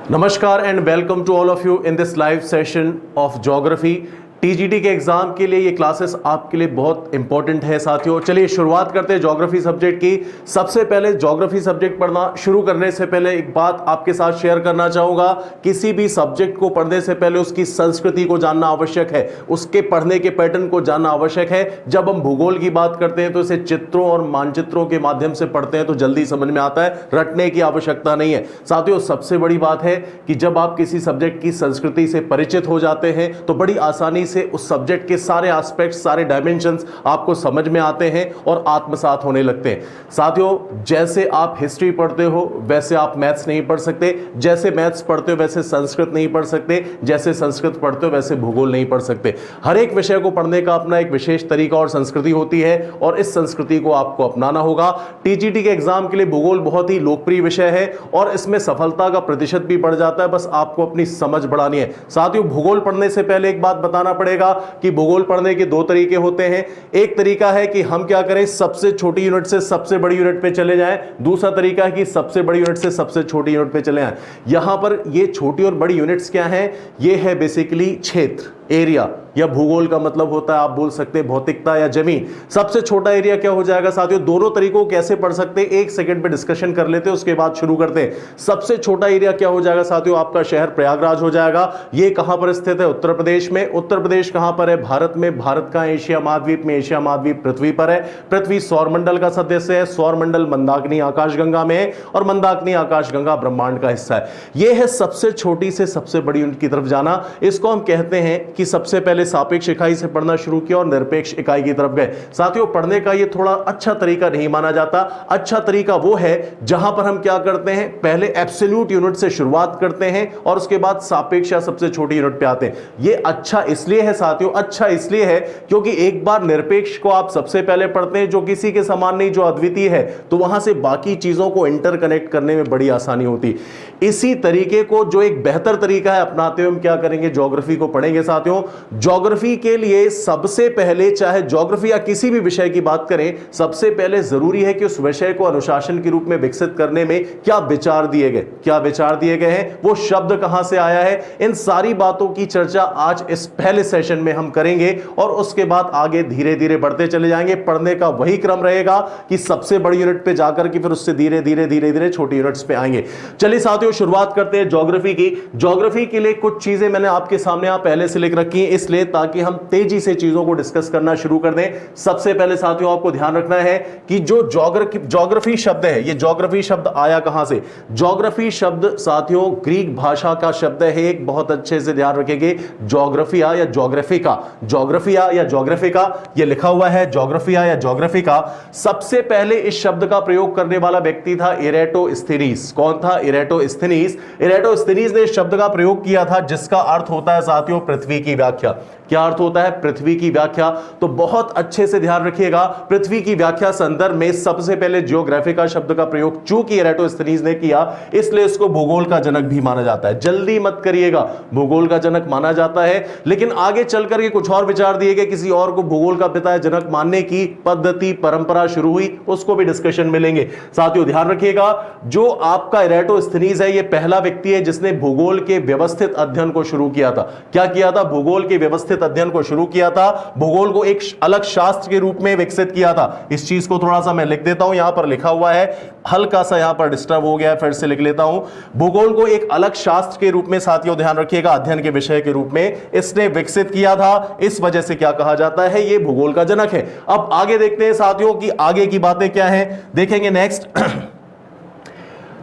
Namaskar and welcome to all of you in this live session of Geography। TGT के exam के लिए ये classes आपके लिए बहुत इंपॉर्टेंट है साथियों। चलिए शुरुआत करते हैं ज्योग्राफी सब्जेक्ट की। सबसे पहले ज्योग्राफी सब्जेक्ट पढ़ना शुरू करने से पहले एक बात आपके साथ शेयर करना चाहूंगा। किसी भी सब्जेक्ट को पढ़ने से पहले उसकी संस्कृति को जानना आवश्यक है, उसके पढ़ने के पैटर्न को जानना आवश्यक है। जब हम भूगोल की बात करते हैं तो इसे चित्रों और मानचित्रों के माध्यम से पढ़ते हैं तो जल्दी समझ में आता है, रटने की आवश्यकता नहीं है। साथियों सबसे बड़ी बात है कि जब आप किसी सब्जेक्ट की संस्कृति से परिचित हो जाते हैं तो बड़ी आसानी से उस सब्जेक्ट के सारे एस्पेक्ट्स, सारे डायमेंशंस आपको समझ में आते हैं और आत्मसात होने लगते हैं। साथियों जैसे आप हिस्ट्री पढ़ते हो वैसे आप मैथ्स नहीं पढ़ सकते, जैसे मैथ्स पढ़ते हो वैसे संस्कृत नहीं पढ़ सकते, जैसे संस्कृत पढ़ते हो वैसे भूगोल नहीं पढ़ सकते। हर एक विषय को पढ़ने का अपना एक विशेष तरीका और संस्कृति होती है और इस संस्कृति को आपको अपनाना होगा। टीजीटी के एग्जाम के लिए भूगोल बहुत ही लोकप्रिय विषय है और इसमें सफलता का प्रतिशत भी बढ़ जाता है, बस आपको अपनी समझ बढ़ानी है। साथियों भूगोल पढ़ने से पहले एक बात बताना पड़ेगा कि भूगोल पढ़ने के दो तरीके होते हैं। एक तरीका है कि हम क्या करें, सबसे छोटी यूनिट से सबसे बड़ी यूनिट पे चले जाएं। दूसरा तरीका है कि सबसे बड़ी यूनिट से सबसे छोटी यूनिट पे चले जाएं। यहां पर ये छोटी और बड़ी यूनिट्स क्या हैं, ये है बेसिकली क्षेत्र, एरिया, या भूगोल का मतलब होता है आप बोल सकते हैं भौतिकता या जमीन। सबसे छोटा एरिया क्या हो जाएगा साथियों, दोनों तरीकों कैसे पढ़ सकते हैं एक सेकंड पे डिस्कशन कर लेते हैं, उसके बाद शुरू करते हैं। सबसे छोटा एरिया क्या हो जाएगा साथियों, आपका शहर प्रयागराज हो जाएगा। ये कहां पर स्थित है, उत्तर प्रदेश में। उत्तर प्रदेश कहां पर है, भारत में। भारत का एशिया महाद्वीप में, एशिया महाद्वीप पृथ्वी पर है। पृथ्वी सौरमंडल का सदस्य है। सौरमंडल मंदाकिनी आकाशगंगा में है और मंदाकिनी आकाशगंगा ब्रह्मांड का हिस्सा है। यह है सबसे छोटी से सबसे बड़ी यूनिट की तरफ जाना। इसको हम कहते हैं कि सबसे पहले सापेक्ष इकाई से पढ़ना शुरू किया और निरपेक्ष इकाई की तरफ गए। साथियों पढ़ने का यह थोड़ा अच्छा तरीका नहीं माना जाता। अच्छा तरीका वो है जहां पर हम क्या करते हैं, पहले एब्सोल्यूट यूनिट से शुरुआत करते हैं और उसके बाद सापेक्ष या सबसे छोटी यूनिट पे आते हैं। यह अच्छा इसलिए है साथियों, अच्छा इसलिए है क्योंकि एक बार निरपेक्ष को आप सबसे पहले पढ़ते हैं जो किसी के समान नहीं, जो अद्वितीय है, तो वहां से बाकी चीजों को इंटरकनेक्ट करने में बड़ी आसानी होती। इसी तरीके को जो एक बेहतर तरीका है अपनाते हुए हम क्या करेंगे, ज्योग्राफी को पढ़ेंगे। साथियों ज्योग्राफी के लिए सबसे पहले, चाहे ज्योग्राफी या किसी भी विषय की बात करें, सबसे पहले जरूरी है कि उस विषय को अनुशासन के रूप में विकसित करने में क्या विचार दिए गए, क्या विचार दिए गए हैं, वो शब्द कहां से आया है, इन सारी बातों की चर्चा आज इस पहले सेशन में हम करेंगे और उसके बाद आगे धीरे धीरे बढ़ते चले जाएंगे। पढ़ने का वही क्रम रहेगा कि सबसे बड़ी यूनिट पे जाकर के फिर उससे धीरे धीरे धीरे धीरे छोटी यूनिट्स पे आएंगे। चलिए साथियों शुरुआत करते हैं ज्योग्राफी की। ज्योग्राफी के लिए कुछ चीजें मैंने आपके सामने पहले से लिख रखी हैं, इसलिए ताकि हम तेजी से चीजों को डिस्कस करना शुरू कर दें। सबसे पहले साथियों आपको ध्यान रखना है कि जो ज्योग्राफी शब्द है, ये ज्योग्राफी शब्द आया कहां से। ज्योग्राफी शब्द साथियों ग्रीक भाषा का शब्द है। एक बहुत अच्छे से ध्यान रखेंगे, ज्योग्राफिया या ज्योग्राफिका, ज्योग्राफिया या ज्योग्राफिका, ये लिखा हुआ है ज्योग्राफिया या ज्योग्राफिका। सबसे पहले इस शब्द का प्रयोग करने वाला व्यक्ति था इरेटोस्थेनीज। कौन था, इरेटोस्थेनीज। इरेटोस्थेनीज ने इस शब्द का प्रयोग किया था जिसका अर्थ होता है साथियों पृथ्वी की व्याख्या। क्या अर्थ होता है, पृथ्वी की व्याख्या। तो बहुत अच्छे से ध्यान रखिएगा, पृथ्वी की व्याख्या संदर्भ में सबसे पहले ज्योग्राफिका शब्द का प्रयोग चूंकि इरेटोस्थेनीज ने किया, इसलिए इसको भूगोल का जनक भी माना जाता है। जल्दी मत करिएगा, भूगोल का जनक माना जाता है, लेकिन आगे चलकर के कुछ और विचार दिए गए, किसी और को भूगोल का पिता जनक मानने की पद्धति परंपरा शुरू हुई, उसको भी डिस्कशन मिलेंगे। साथियों ध्यान रखिएगा, जो आपका इरेटोस्थेनीज है, यह पहला व्यक्ति है जिसने भूगोल के व्यवस्थित अध्ययन को शुरू किया था। क्या किया था, भूगोल के व्यवस्थित अध्ययन को शुरू किया था। भूगोल को एक अलग शास्त्र के रूप में विकसित किया था। इस चीज को थोड़ा सा मैं लिख देता हूं, यहां पर लिखा हुआ है, हल्का सा यहां पर डिस्टर्ब हो गया, फिर से लिख लेता हूं। भूगोल को एक अलग शास्त्र के रूप में साथियों ध्यान रखिएगा, अध्ययन के विषय के रूप में इसने विकसित किया था। इस वजह से क्या कहा जाता है, यह भूगोल का जनक है। अब आगे देखते हैं साथियों कि आगे की बातें क्या है, देखेंगे नेक्स्ट।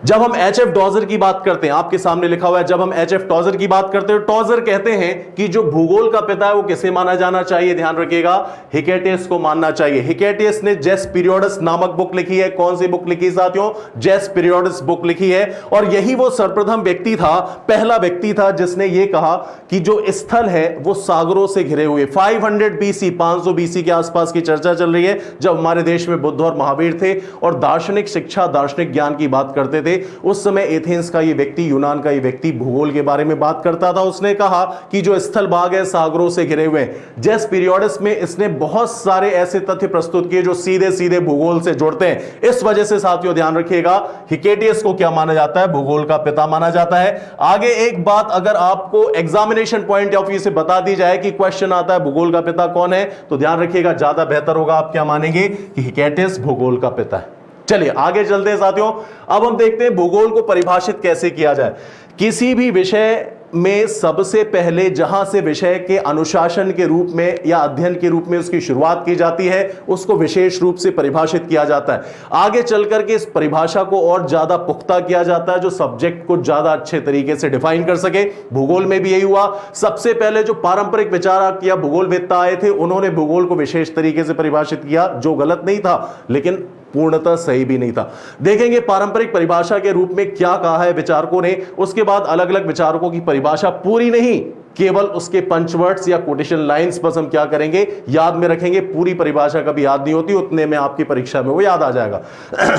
जब हम एच.एफ. टॉजर की बात करते हैं, आपके सामने लिखा हुआ है, जब हम एच.एफ. टॉजर की बात करते हैं, टॉजर कहते हैं कि जो भूगोल का पिता है वो किसे माना जाना चाहिए, ध्यान रखिएगा, हिकेटियस को मानना चाहिए। हिकेटियस ने जेस पीरियोडस नामक बुक लिखी है। कौन सी बुक लिखी साथियों, जेस पीरियोडस बुक लिखी है। और यही वो सर्वप्रथम व्यक्ति था, पहला व्यक्ति था जिसने ये कहा कि जो स्थल है वो सागरों से घिरे हुए। 500 BC, 500 BC के आसपास की चर्चा चल रही है, जब हमारे देश में बुद्ध और महावीर थे और दार्शनिक शिक्षा, दार्शनिक ज्ञान की बात करते थे। थे, उस समय एथेंस का ये व्यक्ति, यूनान का ये व्यक्ति भूगोल के बारे में बात करता था। उसने कहा कि जो स्थल भाग है सागरों से घिरे हुए हैं। जेस पीरियोडस में इसने बहुत सारे ऐसे तथ्य प्रस्तुत किए जो सीधे सीधे भूगोल से जुड़ते हैं। इस वजह से साथियों ध्यान रखिएगा, हिकेटियस को क्या माना जाता है? भूगोल का पिता माना जाता है। आगे एक बात अगर आपको एग्जामिनेशन पॉइंट ऑफ व्यू से बता दी जाए कि क्वेश्चन आता है भूगोल का पिता कौन है, तो ध्यान रखिएगा ज्यादा बेहतर होगा। आप क्या मानेंगे कि हिकेटियस भूगोल का पिता है। चलिए आगे चलते हैं साथियों। अब हम देखते हैं भूगोल को परिभाषित कैसे किया जाए। किसी भी विषय में सबसे पहले जहां से विषय के अनुशासन के रूप में या अध्ययन के रूप में उसकी शुरुआत की जाती है, उसको विशेष रूप से परिभाषित किया जाता है। आगे चलकर के इस परिभाषा को और ज्यादा पुख्ता किया जाता है, जो सब्जेक्ट को ज्यादा अच्छे तरीके से डिफाइन कर सके। भूगोल में भी यही हुआ। सबसे पहले जो पारंपरिक विचारक या भूगोलवेत्ता आए थे, उन्होंने भूगोल को विशेष तरीके से परिभाषित किया, जो गलत नहीं था लेकिन पूर्णतः सही भी नहीं था। देखेंगे पारंपरिक परिभाषा के रूप में क्या कहा है विचारकों ने। उसके बाद अलग अलग विचारकों की परिभाषा पूरी नहीं, केवल उसके पंचवर्ड्स या कोटेशन लाइंस बस हम क्या करेंगे, याद में रखेंगे। पूरी परिभाषा कभी याद नहीं होती, उतने में आपकी परीक्षा में वो याद आ जाएगा।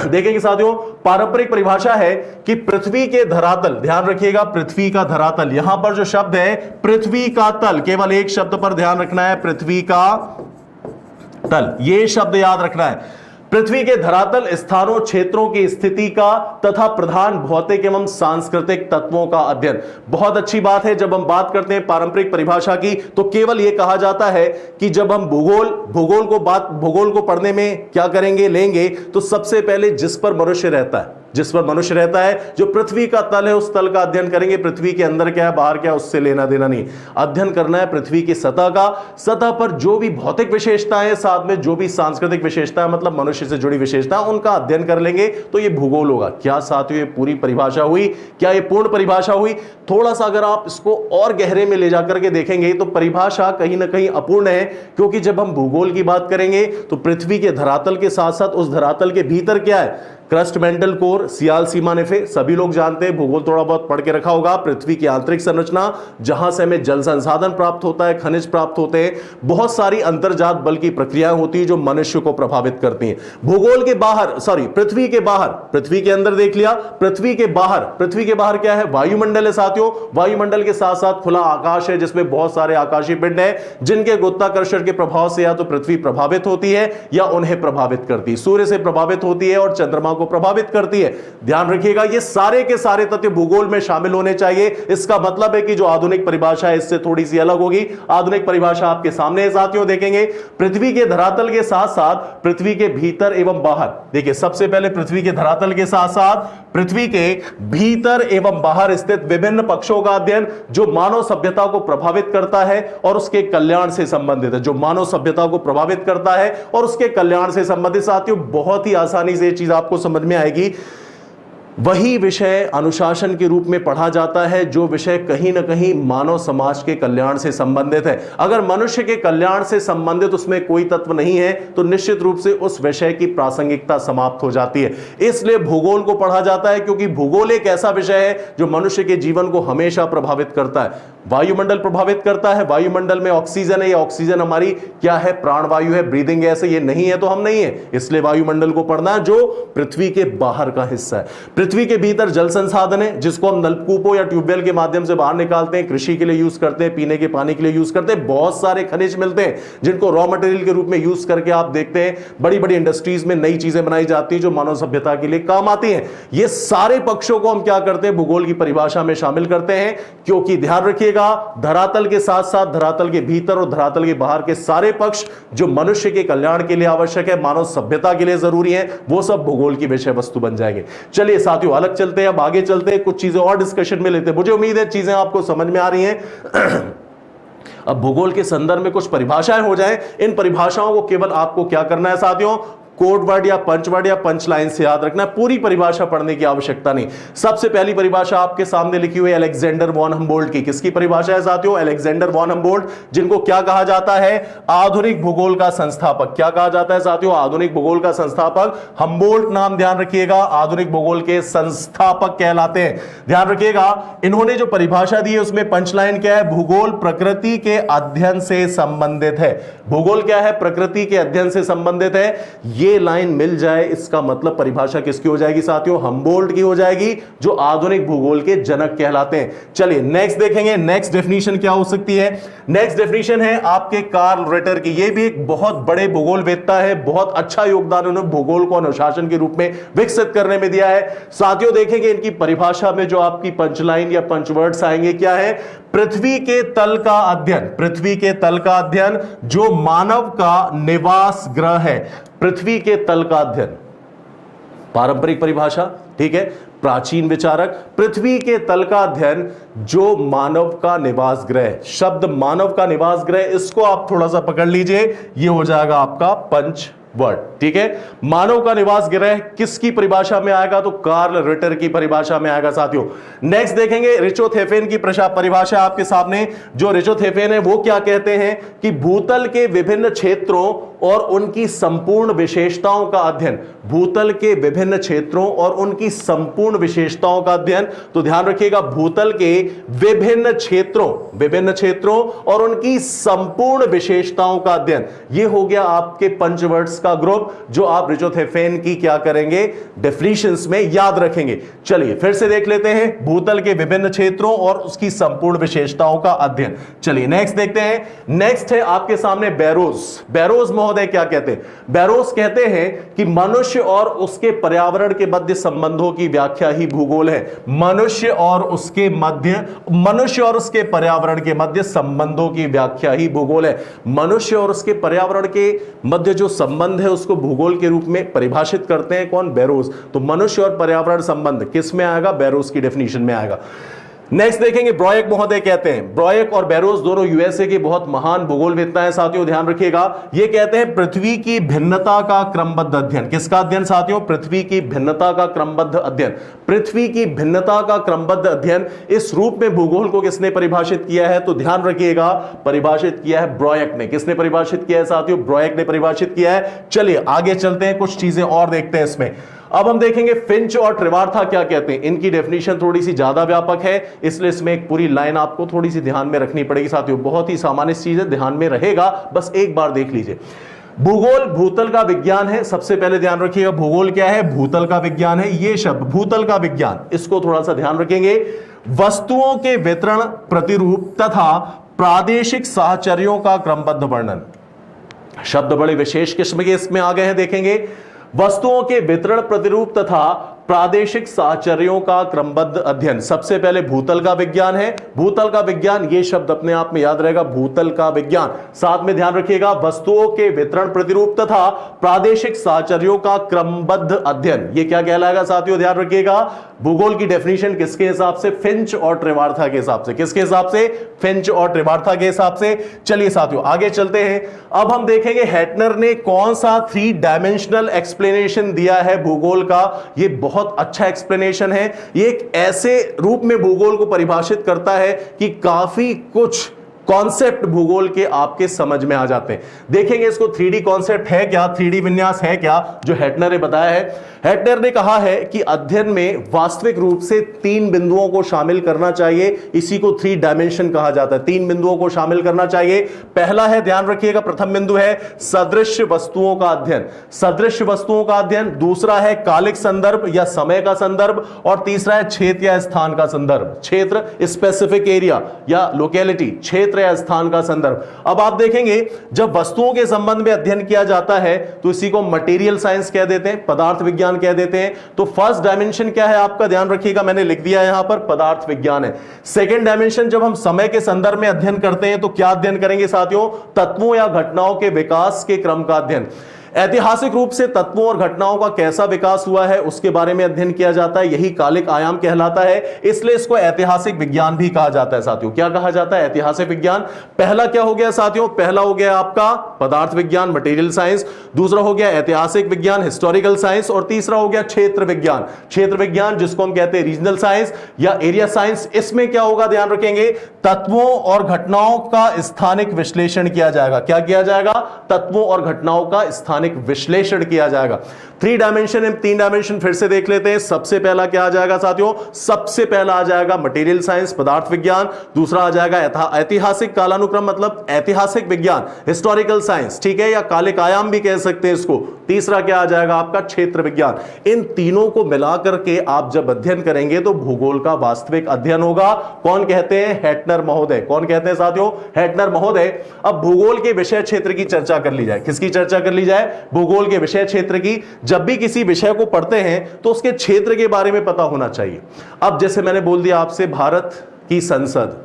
देखेंगे साथियों, पारंपरिक परिभाषा है कि पृथ्वी के धरातल, ध्यान रखिएगा पृथ्वी का धरातल, यहां पर जो शब्द है पृथ्वी का तल, केवल एक शब्द पर ध्यान रखना है, पृथ्वी का तल, यह शब्द याद रखना है। पृथ्वी के धरातल स्थानों क्षेत्रों की स्थिति का तथा प्रधान भौतिक एवं सांस्कृतिक तत्वों का अध्ययन। बहुत अच्छी बात है। जब हम बात करते हैं पारंपरिक परिभाषा की, तो केवल यह कहा जाता है कि जब हम भूगोल को पढ़ने में क्या करेंगे, लेंगे, तो सबसे पहले जिस पर मनुष्य रहता है, जो पृथ्वी का तल है, उस तल का अध्ययन करेंगे। पृथ्वी के अंदर क्या है, बाहर क्या है, उससे लेना देना नहीं। अध्ययन करना है पृथ्वी की सतह का। सतह पर जो भी भौतिक विशेषताएं, साथ में जो भी सांस्कृतिक विशेषताएं, मतलब मनुष्य से जुड़ी विशेषताएं, उनका अध्ययन कर लेंगे तो यह भूगोल होगा। क्या साथियों ये पूरी परिभाषा हुई? क्या ये पूर्ण परिभाषा हुई? थोड़ा सा अगर आप इसको और गहरे में ले जाकर के देखेंगे तो परिभाषा कहीं ना कहीं अपूर्ण है, क्योंकि जब हम भूगोल की बात करेंगे तो पृथ्वी के धरातल के साथ साथ उस धरातल के भीतर क्या है, क्रस्ट मेंटल कोर, सियाल सीमा नेफे, सभी लोग जानते हैं, भूगोल थोड़ा बहुत पढ़ के रखा होगा। पृथ्वी की आंतरिक संरचना, जहां से हमें जल संसाधन प्राप्त होता है, खनिज प्राप्त होते हैं, बहुत सारी अंतर्जात बल की प्रक्रियाएं होती है जो मनुष्य को प्रभावित करती हैं। भूगोल के बाहर, पृथ्वी के बाहर, पृथ्वी के अंदर देख लिया, पृथ्वी के बाहर क्या है, वायुमंडल है साथियों। वायुमंडल के साथ साथ खुला आकाश है, जिसमें बहुत सारे आकाशीय पिंड हैं, जिनके गुरुत्वाकर्षण के प्रभाव से या तो पृथ्वी प्रभावित होती है या उन्हें प्रभावित करती है। सूर्य से प्रभावित होती है और चंद्रमा को प्रभावित करती है। ध्यान रखिएगा, ये सारे के सारे तथ्य भूगोल में शामिल होने चाहिए। इसका मतलब है कि जो आधुनिक परिभाषा है इससे थोड़ी सी अलग होगी। आधुनिक परिभाषा आपके सामने है साथियों। देखेंगे पृथ्वी के धरातल के साथ साथ पृथ्वी के भीतर एवं बाहर। देखिए सबसे पहले पृथ्वी के धरातल के साथ साथ पृथ्वी के भीतर एवं बाहर स्थित विभिन्न पक्षों का अध्ययन, जो मानव सभ्यता को प्रभावित करता है और उसके कल्याण से संबंधित है। जो मानव सभ्यता को प्रभावित करता है और उसके कल्याण से संबंधित साथियों, बहुत ही आसानी से ये चीज आपको समझ में आएगी। वही विषय अनुशासन के रूप में पढ़ा जाता है जो विषय कहीं ना कहीं मानव समाज के कल्याण से संबंधित है। अगर मनुष्य के कल्याण से संबंधित उसमें कोई तत्व नहीं है तो निश्चित रूप से उस विषय की प्रासंगिकता समाप्त हो जाती है। इसलिए भूगोल को पढ़ा जाता है, क्योंकि भूगोल एक ऐसा विषय है जो मनुष्य के जीवन को हमेशा प्रभावित करता है। वायुमंडल प्रभावित करता है। वायुमंडल में ऑक्सीजन है, या ऑक्सीजन हमारी क्या है, प्राणवायु है, ब्रीदिंग गैस है। ये नहीं है तो हम नहीं है, इसलिए वायुमंडल को पढ़ना है, जो पृथ्वी के बाहर का हिस्सा है। पृथ्वी के भीतर जल संसाधन है, जिसको हम नलकूपों या ट्यूबवेल के माध्यम से बाहर निकालते हैं, कृषि के लिए यूज करते हैं, पीने के पानी के लिए यूज करते हैं। बहुत सारे खनिज मिलते हैं जिनको रॉ मटेरियल के रूप में यूज करके आप देखते हैं बड़ी बड़ी इंडस्ट्रीज में नई चीजें बनाई जाती है जो मानव सभ्यता के लिए काम आती हैं। ये सारे पक्षों को हम क्या करते हैं, भूगोल की परिभाषा में शामिल करते हैं। क्योंकि ध्यान रखिएगा, धरातल के साथ साथ धरातल के भीतर और धरातल के बाहर के सारे पक्ष जो मनुष्य के कल्याण के लिए आवश्यक है, मानव सभ्यता के लिए जरूरी है, वो सब भूगोल की विषय वस्तु बन जाएंगे। चलिए साथियों अलग चलते हैं, अब आगे चलते हैं, कुछ चीजें और डिस्कशन में लेते हैं। मुझे उम्मीद है चीजें आपको समझ में आ रही हैं। अब भूगोल के संदर्भ में कुछ परिभाषाएं हो जाएं। इन परिभाषाओं को केवल आपको क्या करना है साथियों, कोड वर्ड या पंच लाइन से याद रखना, पूरी परिभाषा पढ़ने की आवश्यकता नहीं। सबसे पहली परिभाषा आपके सामने लिखी हुई है अलेक्जेंडर वॉन हम्बोल्ट की। किसकी परिभाषा है साथियों, अलेक्जेंडर वॉन हम्बोल्ट, जिनको क्या कहा जाता है, आधुनिक भूगोल का संस्थापक। क्या कहा जाता है साथियों, आधुनिक भूगोल का संस्थापक। हम्बोल्ट नाम ध्यान रखिएगा, आधुनिक भूगोल के संस्थापक कहलाते हैं। ध्यान रखिएगा, इन्होंने जो परिभाषा दी है उसमें पंचलाइन क्या है, भूगोल प्रकृति के अध्ययन से संबंधित है। भूगोल क्या है, प्रकृति के अध्ययन से संबंधित है। ये लाइन मिल जाए, इसका मतलब परिभाषा किसकी हो जाएगी साथियों? हम्बोल्ट की हो जाएगी, जो आधुनिक भूगोल के जनक कहलाते हैं। चलिए नेक्स्ट देखेंगे, नेक्स्ट डेफिनेशन क्या हो सकती है। नेक्स्ट डेफिनेशन है आपके कार्ल रिटर की। ये भी एक बहुत बड़े भूगोलवेत्ता है, बहुत अच्छा योगदान उन्होंने भूगोल को अनुशासन के रूप में विकसित करने में दिया है। साथियों देखेंगे इनकी परिभाषा में जो आपकी पंचलाइन या पंचवर्ड्स आएंगे, क्या है? पृथ्वी के तल का अध्ययन, पृथ्वी के तल का अध्ययन जो मानव का निवास ग्रह है। पृथ्वी के तल का अध्ययन, पारंपरिक परिभाषा, ठीक है, प्राचीन विचारक, पृथ्वी के तल का अध्ययन जो मानव का निवास ग्रह। शब्द मानव का निवास ग्रह, इसको आप थोड़ा सा पकड़ लीजिए, ये हो जाएगा आपका पंच वर्ड, ठीक है। मानव का निवास ग्रह किसकी परिभाषा में आएगा? तो कार्ल रिटर की परिभाषा में आएगा साथियों। नेक्स्ट देखेंगे रिचोथेफेन की परिभाषा आपके सामने। जो रिचोथेफेन है वो क्या कहते हैं कि भूतल के विभिन्न क्षेत्रों और उनकी संपूर्ण विशेषताओं का अध्ययन, भूतल के विभिन्न क्षेत्रों और उनकी संपूर्ण विशेषताओं का अध्ययन। तो ध्यान रखिएगा, भूतल के विभिन्न क्षेत्रों और उनकी संपूर्ण विशेषताओं का अध्ययन, ये हो गया आपके पंचवर्ड्स का ग्रुप, जो आप रिचोथेफेन की क्या करेंगे? डेफिनेशंस में याद रखेंगे। चलिए फिर से देख लेते हैं, भूतल के विभिन्न क्षेत्रों और उसकी संपूर्ण विशेषताओं का अध्ययन। चलिए नेक्स्ट देखते हैं। नेक्स्ट है आपके सामने बैरोज महोदय क्या कहते हैं? बैरोज कहते हैं कि मनुष्य और उसके पर्यावरण के मध्य संबंधों की व्याख्या ही भूगोल है। मनुष्य और उसके पर्यावरण के मध्य संबंधों की व्याख्या ही भूगोल है। मनुष्य और उसके पर्यावरण के मध्य जो संबंध है उसको भूगोल के रूप में परिभाषित करते हैं कौन? बैरोज। तो मनुष्य और पर्यावरण संबंध किस में आएगा? बैरोज की डेफिनेशन में आएगा। नेक्स्ट देखेंगे, ब्रॉयक महोदय कहते हैं, ब्रॉयक और बैरोज दोनों यूएसए के बहुत महान भूगोलवेत्ता हैं साथियों, ध्यान रखिएगा। ये कहते हैं पृथ्वी की भिन्नता का क्रमबद्ध अध्ययन। किसका अध्ययन साथियों? पृथ्वी की भिन्नता का क्रमबद्ध अध्ययन। पृथ्वी की भिन्नता का क्रमबद्ध अध्ययन, इस रूप में भूगोल को किसने परिभाषित किया है? तो ध्यान रखिएगा, परिभाषित किया है ब्रॉयक ने। किसने परिभाषित किया है साथियों? ब्रॉयक ने परिभाषित किया है। चलिए आगे चलते हैं, कुछ चीजें और देखते हैं इसमें। अब हम देखेंगे फिंच और ट्रिवार्था क्या कहते हैं। इनकी डेफिनेशन थोड़ी सी ज्यादा व्यापक है, इसलिए इसमें एक पूरी लाइन आपको थोड़ी सी ध्यान में रखनी पड़ेगी साथियों। बहुत ही सामान्य चीज है, ध्यान में रहेगा, बस एक बार देख लीजिए। भूगोल भूतल का विज्ञान है। सबसे पहले ध्यान रखिएगा, भूगोल क्या है? भूतल का विज्ञान है। ये शब्द भूतल का विज्ञान, इसको थोड़ा सा ध्यान रखेंगे। वस्तुओं के वितरण, प्रतिरूप तथा प्रादेशिक साहचर्यों का क्रमबद्ध वर्णन। शब्द बड़े विशेष किस्म के इसमें आ गए हैं, देखेंगे। वस्तुओं के वितरण, प्रतिरूप तथा प्रादेशिक साहचर्यों का क्रमबद्ध अध्ययन। सबसे पहले भूतल का विज्ञान है। भूतल का विज्ञान, ये शब्द अपने आप में याद रहेगा, भूतल का विज्ञान। साथ में ध्यान रखिएगा, वस्तुओं के वितरण, प्रतिरूप तथा प्रादेशिक साहचर्यों का क्रमबद्ध अध्ययन। ये क्या कहलाएगा साथियों? ध्यान रखिएगा, भूगोल की डेफिनेशन किसके हिसाब से? फिंच और ट्रिवार्था के हिसाब से। किसके हिसाब से? फिंच और ट्रिवार्था के हिसाब से। चलिए साथियों आगे चलते हैं। अब हम देखेंगे हैटनर ने कौन सा 3 डायमेंशनल एक्सप्लेनेशन दिया है भूगोल का। ये बहुत अच्छा एक्सप्लेनेशन है। ये एक ऐसे रूप में भूगोल को परिभाषित करता है कि काफी कुछ कॉन्सेप्ट भूगोल के आपके समझ में आ जाते हैं। देखेंगे इसको, 3D कॉन्सेप्ट है क्या, 3D विन्यास है क्या, जो हैटनर ने बताया है। हैटनर ने कहा है कि अध्ययन में वास्तविक रूप से 3 बिंदुओं को शामिल करना चाहिए। इसी को 3 डायमेंशन कहा जाता है। 3 बिंदुओं को शामिल करना चाहिए। पहला है, ध्यान रखिएगा, प्रथम बिंदु है सदृश वस्तुओं का अध्ययन, सदृश वस्तुओं का अध्ययन। दूसरा है कालिक संदर्भ या समय का संदर्भ, और तीसरा है क्षेत्र या स्थान का संदर्भ। क्षेत्र, स्पेसिफिक एरिया या लोकेलिटी, क्षेत्र या स्थान का संदर्भ। अब आप देखेंगे जब वस्तुओं के संबंध में अध्ययन किया जाता है तो इसी को मटेरियल साइंस कह देते हैं, पदार्थ विज्ञान कह देते हैं। तो फर्स्ट डायमेंशन क्या है आपका? ध्यान रखिएगा, मैंने लिख दिया यहां पर, पदार्थ विज्ञान है। सेकंड डायमेंशन, जब हम समय के संदर्भ में अध्ययन करते हैं तो क्या अध्ययन करेंगे साथियों? तत्वों या घटनाओं के विकास के क्रम का अध्ययन। ऐतिहासिक रूप से तत्वों और घटनाओं का कैसा विकास हुआ है उसके बारे में अध्ययन किया जाता है। यही कालिक आयाम कहलाता है, इसलिए इसको ऐतिहासिक विज्ञान भी कहा जाता है साथियों। क्या कहा जाता है? ऐतिहासिक विज्ञान। पहला क्या हो गया साथियों? पहला हो गया आपका पदार्थ विज्ञान, मटेरियल साइंस। दूसरा हो गया ऐतिहासिक विज्ञान, हिस्टोरिकल साइंस। और तीसरा हो गया क्षेत्र विज्ञान, क्षेत्र विज्ञान जिसको हम कहते हैं रीजनल साइंस या एरिया साइंस। इसमें क्या होगा? ध्यान रखेंगे, तत्वों और घटनाओं का स्थानिक विश्लेषण किया जाएगा। क्या किया जाएगा? तत्वों और घटनाओं का स्थानिक स्थानिक विश्लेषण किया जाएगा। 3 डायमेंशन एंड 3 डायमेंशन फिर से देख लेते हैं। सबसे पहला क्या आ जाएगा साथियों? सबसे पहला आ जाएगा मटेरियल साइंस, पदार्थ विज्ञान। दूसरा आ जाएगा ऐतिहासिक कालानुक्रम, मतलब ऐतिहासिक विज्ञान, हिस्टोरिकल साइंस, ठीक है, या कालिक आयाम भी कह सकते हैं इसको। तीसरा क्या आ जाएगा आपका? क्षेत्र विज्ञान। इन तीनों को मिलाकर के आप जब अध्ययन करेंगे तो भूगोल का वास्तविक अध्ययन होगा। कौन कहते हैं? हैटनर महोदय। कौन कहते हैं साथियों? हैटनर महोदय। अब भूगोल के विषय क्षेत्र की चर्चा कर ली जाए। किसकी चर्चा कर ली जाए? भूगोल के विषय क्षेत्र की। जब भी किसी विषय को पढ़ते हैं तो उसके क्षेत्र के बारे में पता होना चाहिए। अब जैसे मैंने बोल दिया आपसे भारत की संसद,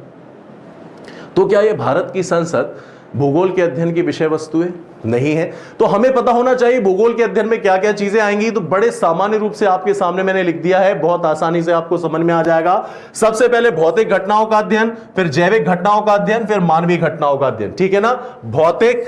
तो क्या यह भारत की संसद भूगोल के अध्ययन की विषय वस्तु है? नहीं है। तो हमें पता होना चाहिए भूगोल के अध्ययन में क्या क्या चीजें आएंगी। तो बड़े सामान्य रूप से आपके सामने मैंने लिख दिया है, बहुत आसानी से आपको समझ में आ जाएगा। सबसे पहले भौतिक घटनाओं का अध्ययन, फिर जैविक घटनाओं का अध्ययन, फिर मानवीय घटनाओं का अध्ययन, ठीक है ना? भौतिक,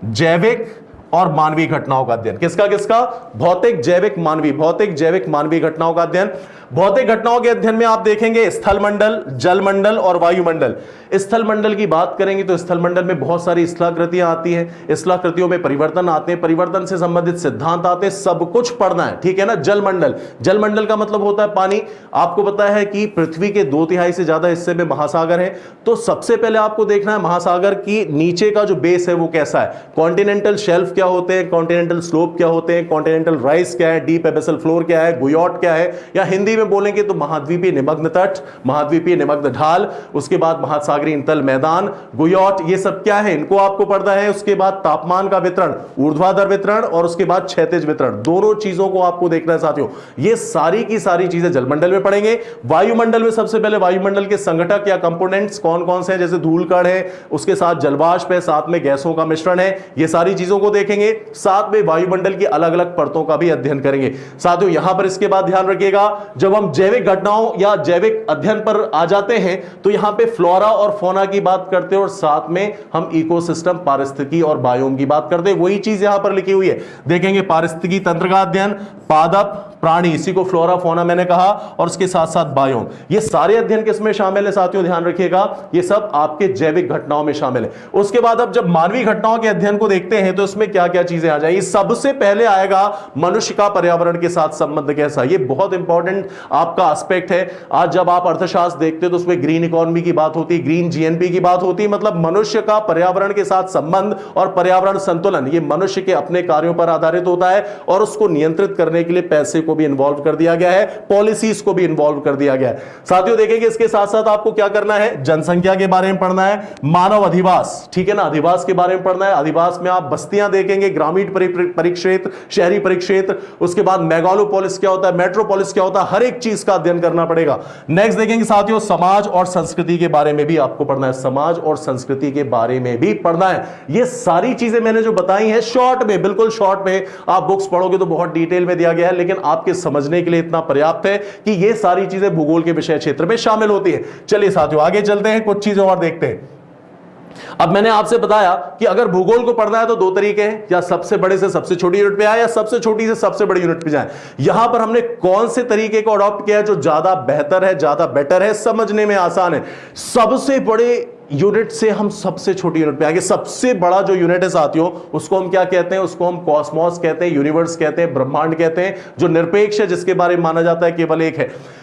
जैविक और मानवीय घटनाओं का अध्ययन। किसका किसका? भौतिक, जैविक, मानवीय। भौतिक, जैविक, मानवीय घटनाओं का अध्ययन। भौतिक घटनाओं के अध्ययन में आप देखेंगे स्थल मंडल, जल मंडल और वायुमंडल। स्थल मंडल की बात करेंगे तो स्थल मंडल में बहुत सारी स्थलाकृतियां आती हैं, स्थलाकृतियों में परिवर्तन आते हैं, परिवर्तन से संबंधित सिद्धांत आते हैं, सब कुछ पढ़ना है, ठीक है ना? जल मंडल, जल मंडल का मतलब होता है पानी। आपको पता है कि पृथ्वी के 2/3 से ज्यादा हिस्से में महासागर है। तो सबसे पहले आपको देखना है महासागर की नीचे का जो बेस है वो कैसा है। कॉन्टिनेंटल शेल्फ क्या होते हैं, कॉन्टिनेंटल स्लोप क्या होते हैं, कॉन्टिनेंटल राइज क्या है, डीप एबेसल फ्लोर क्या है, गुयॉट क्या है, या हिंदी में बोलेंगे तो महाद्वीपीय निमग्न तट, महाद्वीपीय निमग्न ढाल, उसके बाद महासागरीय तल मैदान, गुयॉट, ये सब क्या है, इनको आपको पढ़ना है। उसके बाद तापमान का वितरण, ऊर्ध्वाधर वितरण और उसके बाद क्षैतिज वितरण, दोनों चीजों को आपको देखना है साथियों। ये सारी की सारी चीजें जलमंडल में पढ़ेंगे। वायुमंडल में सबसे पहले वायुमंडल के संघटक या कंपोनेंट्स कौन कौन से हैं, जैसे धूल कण है, उसके साथ जलवाष्प है, साथ में गैसों का मिश्रण है, ये सारी चीजों को देखेंगे। साथ में वायुमंडल की अलग अलग परतों का भी अध्ययन करेंगे साथियों। यहां पर इसके बाद ध्यान रखिएगा, जब हम जैविक घटनाओं या जैविक अध्ययन पर आ जाते हैं तो यहां पे फ्लोरा और फौना की बात करते हैं और साथ में हम इकोसिस्टम, पारिस्थितिकी और बायोम की बात करते हैं। वही चीज यहां पर लिखी हुई है, देखेंगे पारिस्थितिकी तंत्र का अध्ययन, पादप प्राणी, इसी को फ्लोरा फौना मैंने कहा, और उसके साथ साथ बायोम। ये सारे अध्ययन किसमें शामिल है साथियों? ध्यान रखिएगा, ये सब आपके जैविक घटनाओं में शामिल है। उसके बाद अब जब मानवीय घटनाओं के अध्ययन को देखते हैं तो इसमें क्या क्या चीजें आ जाएंगी। सबसे पहले आएगा मनुष्य का पर्यावरण के साथ संबंध कैसा। ये बहुत इंपॉर्टेंट आपका एस्पेक्ट है। आज जब आप अर्थशास्त्र देखते हैं तो उसमें ग्रीन इकोनॉमी की बात होती है, ग्रीन जीएनपी की बात होती है, मतलब मनुष्य का पर्यावरण के साथ संबंध और पर्यावरण संतुलन, ये मनुष्य के अपने कार्यों पर आधारित होता है और उसको नियंत्रित करने के लिए पैसे को भी इन्वॉल्व कर दिया गया है, पॉलिसीज को भी इन्वॉल्व कर दिया गया है साथियों। देखेंगे इसके साथ साथ आपको क्या करना है, जनसंख्या के बारे में पढ़ना है, मानव अधिवास, ठीक है ना, अधिवास के बारे में पढ़ना है। अधिवास में आप बस्तियां देखेंगे, ग्रामीण परिक्षेत्र, शहरी परिक्षेत्र, उसके बाद मेगालोपोलिस क्या होता है, मेट्रोपोलिस क्या होता है, हर एक चीज का अध्ययन करना पड़ेगा। नेक्स्ट देखेंगे साथियों समाज और संस्कृति के बारे में भी आपको पढ़ना है, समाज और संस्कृति के बारे में भी पढ़ना है। ये सारी चीजें मैंने जो बताई हैं शॉर्ट में, बिल्कुल शॉर्ट में, आप बुक्स पढ़ोगे तो बहुत डिटेल में दिया गया है, लेकिन आपके समझने के लिए इतना पर्याप्त है कि ये सारी चीजें भूगोल के विषय क्षेत्र में शामिल होती है। चलिए साथियों आगे चलते हैं, कुछ चीजें और देखते हैं। अब मैंने आपसे बताया कि अगर भूगोल को पढ़ना है तो 2 तरीके हैं, या सबसे बड़े से सबसे छोटी यूनिट पे आए या सबसे छोटी से सबसे बड़ी यूनिट पे जाए। यहां पर हमने कौन से तरीके को अडॉप्ट किया है जो ज्यादा बेहतर है, ज्यादा बेटर है, समझने में आसान है। सबसे बड़े यूनिट से हम सबसे छोटी यूनिट पे आएंगे। सबसे बड़ा जो यूनिट है साथियों उसको हम क्या कहते हैं, उसको हम कॉस्मोस कहते हैं, यूनिवर्स कहते हैं, ब्रह्मांड कहते हैं, जो निरपेक्ष है, जिसके बारे में माना जाता है केवल एक है।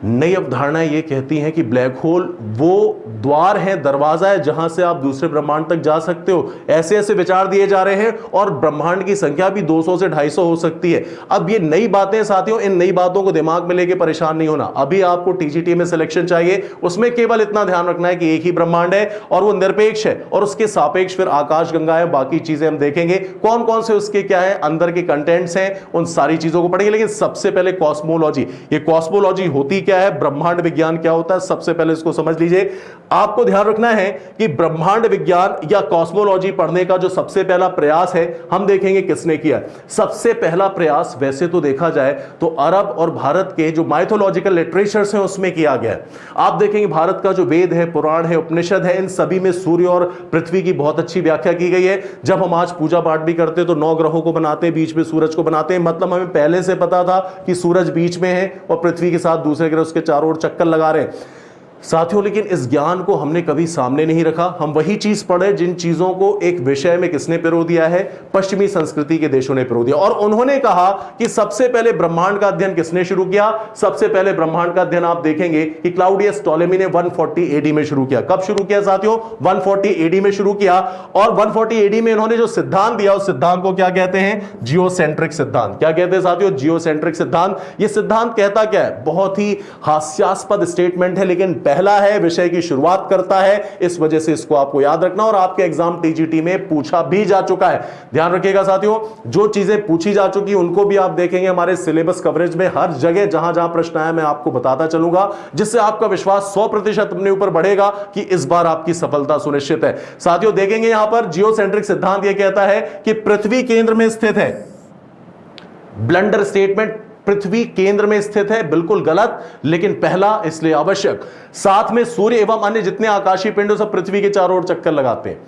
नई अवधारणाएं ये कहती हैं कि ब्लैक होल वो द्वार है, दरवाजा है, जहां से आप दूसरे ब्रह्मांड तक जा सकते हो। ऐसे ऐसे विचार दिए जा रहे हैं और ब्रह्मांड की संख्या भी 200 से 250 हो सकती है। अब ये नई बातें साथियों, इन नई बातों को दिमाग में लेके परेशान नहीं होना। अभी आपको टीजीटी में सिलेक्शन चाहिए, उसमें केवल इतना ध्यान रखना है कि एक ही ब्रह्मांड है और वो निरपेक्ष है और उसके सापेक्ष फिर आकाश गंगा है। बाकी चीजें हम देखेंगे कौन कौन से उसके क्या है, अंदर के कंटेंट्स हैं, उन सारी चीजों को पढ़ेंगे। लेकिन सबसे पहले कॉस्मोलॉजी, ये कॉस्मोलॉजी होती क्या है, ब्रह्मांड विज्ञान क्या होता है, सबसे पहले इसको समझ लीजिए। आपको ध्यान रखना है कि ब्रह्मांड विज्ञान या कॉस्मोलॉजी पढ़ने का जो सबसे पहला प्रयास है, हम देखेंगे किसने किया। सबसे पहला प्रयास वैसे तो देखा जाए तो अरब और भारत के जो माइथोलॉजिकल लिटरेचर्स हैं उसमें किया गया है। आप देखेंगे भारत का जो वेद है, पुराण है, उपनिषद है, इन सभी में सूर्य और पृथ्वी की बहुत अच्छी व्याख्या की गई है। जब हम आज पूजा पाठ भी करते तो 9 ग्रहों को बनाते हैं, बीच में सूरज को बनाते हैं, मतलब हमें पहले से पता था कि सूरज बीच में है और पृथ्वी के साथ दूसरे ग्रह उसके चारों ओर चक्कर लगा रहे हैं। साथियों लेकिन इस ज्ञान को हमने कभी सामने नहीं रखा। हम वही चीज पढ़े जिन चीजों को एक विषय में किसने पिरो दिया है, पश्चिमी संस्कृति के देशों ने पिरो दिया। और उन्होंने कहा कि सबसे पहले ब्रह्मांड का अध्ययन किसने शुरू किया? सबसे पहले ब्रह्मांड का अध्ययन आप देखेंगे कि क्लाउडियस टॉलेमी ने 140 एडी में शुरू किया। कब शुरू किया साथियों? 140 एडी में शुरू किया। और 140 एडी में इन्होंने जो सिद्धांत दिया उस सिद्धांत को क्या कहते हैं? जियोसेंट्रिक सिद्धांत। क्या कहते हैं साथियों? जियोसेंट्रिक सिद्धांत। यह सिद्धांत कहता क्या है? बहुत ही हास्यास्पद स्टेटमेंट है, लेकिन पहला है, विषय की शुरुआत करता है, इस वजह से इसको आपको याद रखना। और आपके एग्जाम टीजीटी में पूछा भी जा चुका है। ध्यान रखिएगा साथियों, जो चीजें पूछी जा चुकी उनको भी आप देखेंगे हमारे सिलेबस कवरेज में। हर जगह जहां जहां प्रश्न आया मैं आपको बताता चलूंगा, जिससे आपका विश्वास 100% अपने ऊपर बढ़ेगा कि इस बार आपकी सफलता सुनिश्चित है। साथियों देखेंगे यहां पर जियोसेंट्रिक सिद्धांत यह कहता है कि पृथ्वी केंद्र में स्थित है। ब्लंडर स्टेटमेंट, पृथ्वी केंद्र में स्थित है, बिल्कुल गलत, लेकिन पहला इसलिए आवश्यक। साथ में सूर्य एवं अन्य जितने आकाशीय पिंड सब पृथ्वी के चारों ओर चक्कर लगाते हैं।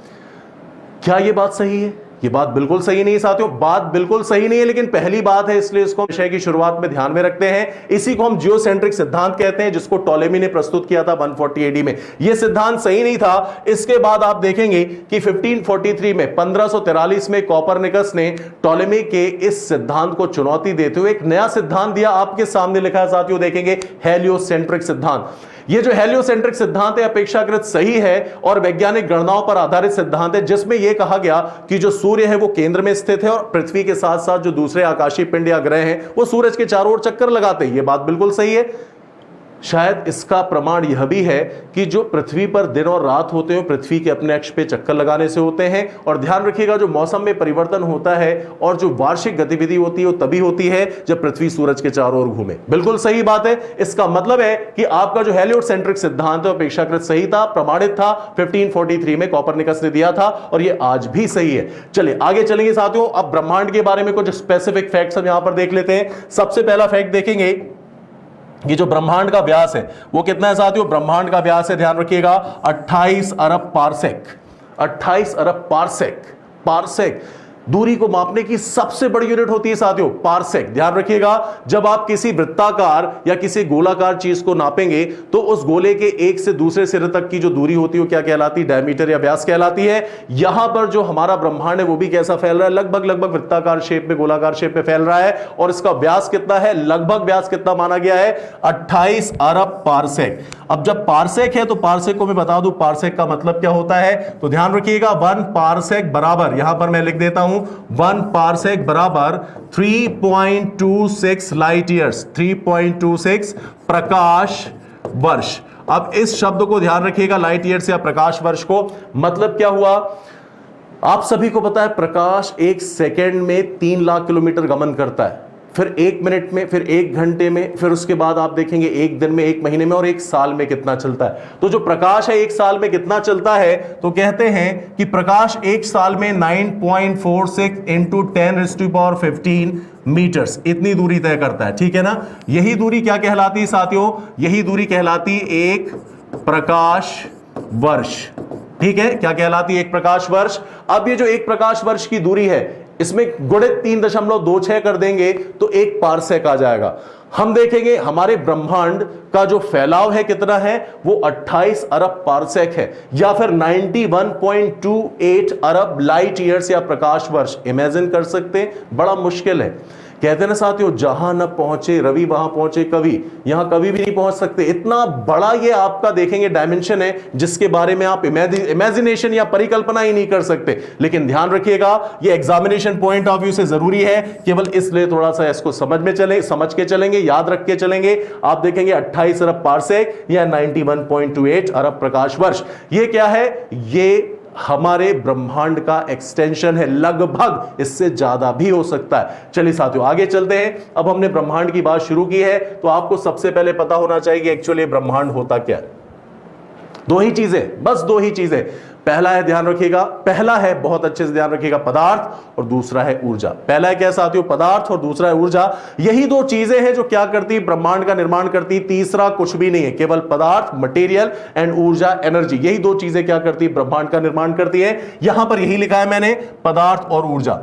क्या यह बात सही है? ये बात बिल्कुल सही नहीं है साथियों, बात बिल्कुल सही नहीं है, लेकिन पहली बात है इसलिए इसको विषय की शुरुआत में ध्यान में रखते हैं। इसी को हम जियोसेंट्रिक सिद्धांत कहते हैं, जिसको टॉलेमी ने प्रस्तुत किया था 140 एडी में। यह सिद्धांत सही नहीं था। इसके बाद आप देखेंगे कि 1543 में 1543 में कोपरनिकस ने टॉलेमी के इस सिद्धांत को चुनौती देते हुए एक नया सिद्धांत दिया। आपके सामने लिखा है साथियों, देखेंगे हेलियोसेंट्रिक सिद्धांत। ये जो हेलियोसेंट्रिक सिद्धांत है अपेक्षाकृत सही है और वैज्ञानिक गणनाओं पर आधारित सिद्धांत है, जिसमें यह कहा गया कि जो सूर्य है वो केंद्र में स्थित है और पृथ्वी के साथ साथ जो दूसरे आकाशीय पिंड या ग्रह हैं वो सूरज के चारों ओर चक्कर लगाते हैं। यह बात बिल्कुल सही है। शायद इसका प्रमाण यह भी है कि जो पृथ्वी पर दिन और रात होते हैं पृथ्वी के अपने अक्ष पे चक्कर लगाने से होते हैं। और ध्यान रखिएगा, जो मौसम में परिवर्तन होता है और जो वार्षिक गतिविधि होती है वो तभी होती है जब पृथ्वी सूरज के चारों ओर घूमे। बिल्कुल सही बात है। इसका मतलब है कि आपका जो हेलियोसेंट्रिक सिद्धांत है अपेक्षाकृत सही था, प्रमाणित था, 1543 में कोपरनिकस ने दिया था और यह आज भी सही है। चलिए आगे चलेंगे साथियों। अब ब्रह्मांड के बारे में कुछ स्पेसिफिक फैक्ट्स हम यहां पर देख लेते हैं। सबसे पहला फैक्ट देखेंगे, ये जो ब्रह्मांड का व्यास है वो कितना है साथियों? ब्रह्मांड का व्यास है, ध्यान रखिएगा, 28 अरब पारसेक। 28 अरब पारसेक। पारसेक दूरी को मापने की सबसे बड़ी यूनिट होती है साथियों, पारसेक। ध्यान रखिएगा, जब आप किसी वृत्ताकार या किसी गोलाकार चीज को नापेंगे तो उस गोले के एक से दूसरे सिरे तक की जो दूरी होती है वो क्या कहलाती है? डायमीटर या व्यास कहलाती है। यहां पर जो हमारा ब्रह्मांड है वो भी कैसा फैल रहा है? लगभग वृत्ताकार शेप में, गोलाकार शेप में फैल रहा है। और इसका व्यास कितना है? लगभग व्यास कितना माना गया है? 28 अरब पारसेक। अब जब पारसेक है तो पारसेक को मैं बता दूं पारसेक का मतलब क्या होता है, तो ध्यान रखिएगा, 1 पारसेक बराबर, यहां पर मैं लिख देता हूं 1 पारसेक बराबर 3.26 लाइट ईयर्स, 3.26 प्रकाश वर्ष। अब इस शब्द को ध्यान रखिएगा, लाइट ईयर्स या प्रकाश वर्ष को, मतलब क्या हुआ? आप सभी को पता है प्रकाश एक सेकंड में 3 लाख किलोमीटर गमन करता है, फिर 1 मिनट में, फिर 1 घंटे में, फिर उसके बाद आप देखेंगे 1 दिन में, 1 महीने में और 1 साल में कितना चलता है। तो जो प्रकाश है 1 साल में कितना चलता है, तो कहते हैं कि प्रकाश 1 साल में 9.46 इंटू 10⁻15 मीटर्स इतनी दूरी तय करता है। ठीक है ना? यही दूरी क्या कहलाती है साथियों? यही दूरी कहलाती एक प्रकाश वर्ष। ठीक है, क्या कहलाती है? एक प्रकाश वर्ष। अब ये जो एक प्रकाश वर्ष की दूरी है इसमें गुणित 3.26 कर देंगे तो 1 पारसेक आ जाएगा। हम देखेंगे हमारे ब्रह्मांड का जो फैलाव है कितना है, वो 28 अरब पारसेक है या फिर 91.28 अरब लाइट ईयर्स या प्रकाश वर्ष। इमेजिन कर सकते हैं, बड़ा मुश्किल है। कहते हैं ना साथियों, जहां न पहुंचे रवि वहां पहुंचे कवि, यहां कभी भी नहीं पहुंच सकते। इतना बड़ा ये आपका देखेंगे डायमेंशन है जिसके बारे में आप इमेजिनेशन या परिकल्पना ही नहीं कर सकते। लेकिन ध्यान रखिएगा, ये एग्जामिनेशन पॉइंट ऑफ व्यू से जरूरी है, केवल इसलिए थोड़ा सा इसको समझ के चलेंगे, याद रख के चलेंगे। आप देखेंगे 28 अरब पारसेक या 91.28 अरब प्रकाश वर्ष। ये क्या है? ये हमारे ब्रह्मांड का एक्सटेंशन है, लगभग इससे ज्यादा भी हो सकता है। चलिए साथियों आगे चलते हैं। अब हमने ब्रह्मांड की बात शुरू की है तो आपको सबसे पहले पता होना चाहिए कि एक्चुअली ब्रह्मांड होता क्या है। 2 ही चीजें, बस 2 ही चीजें। पहला है, ध्यान रखिएगा, पहला है, बहुत अच्छे से ध्यान रखिएगा, पदार्थ, और दूसरा है ऊर्जा। पहला है क्या साथियों? पदार्थ, और दूसरा है ऊर्जा। यही 2 चीजें हैं जो क्या करती है? ब्रह्मांड का निर्माण करती। तीसरा कुछ भी नहीं है, केवल पदार्थ, मटेरियल, एंड ऊर्जा, एनर्जी। यही 2 चीजें क्या करती है? ब्रह्मांड का निर्माण करती है। यहां पर यही लिखा है मैंने, पदार्थ और ऊर्जा।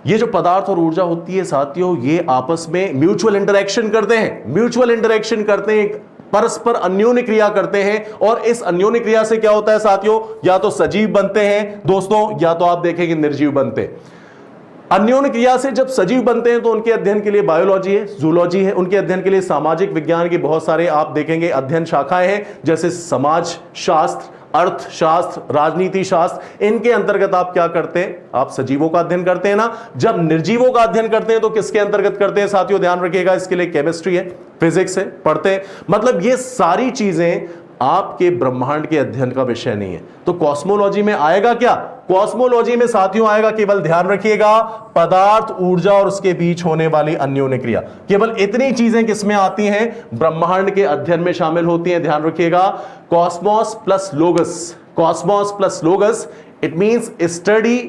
ये जो पदार्थ और ऊर्जा होती है साथियों, ये आपस में म्यूचुअल इंटरेक्शन करते हैं। म्यूचुअल इंटरेक्शन करते हैं, परस्पर अन्योन्य क्रिया करते हैं, और इस अन्योन्य क्रिया से क्या होता है साथियों, या तो सजीव बनते हैं दोस्तों, या तो आप देखेंगे निर्जीव बनते हैं। अन्योन्य क्रिया से जब सजीव बनते हैं तो उनके अध्ययन के लिए बायोलॉजी है, जूलॉजी है, उनके अध्ययन के लिए सामाजिक विज्ञान की बहुत सारे आप देखेंगे अध्ययन शाखाएं हैं, जैसे समाज शास्त्र, अर्थशास्त्र, राजनीति शास्त्र। इनके अंतर्गत आप क्या करते हैं, आप सजीवों का अध्ययन करते हैं ना। जब निर्जीवों का अध्ययन करते हैं तो किसके अंतर्गत करते हैं साथियों, ध्यान रखिएगा, इसके लिए केमिस्ट्री है, फिजिक्स है, पढ़ते हैं। मतलब ये सारी चीजें आपके ब्रह्मांड के अध्ययन का विषय नहीं है। तो कॉस्मोलॉजी में आएगा क्या, कॉस्मोलॉजी में साथियों आएगा, केवल ध्यान रखिएगा, पदार्थ, ऊर्जा और उसके बीच होने वाली अन्योन्य क्रिया। केवल इतनी चीजें किसमें आती हैं, ब्रह्मांड के अध्ययन में शामिल होती हैं। ध्यान रखिएगा, Cosmos plus लोगस, Cosmos plus लोगस, it means study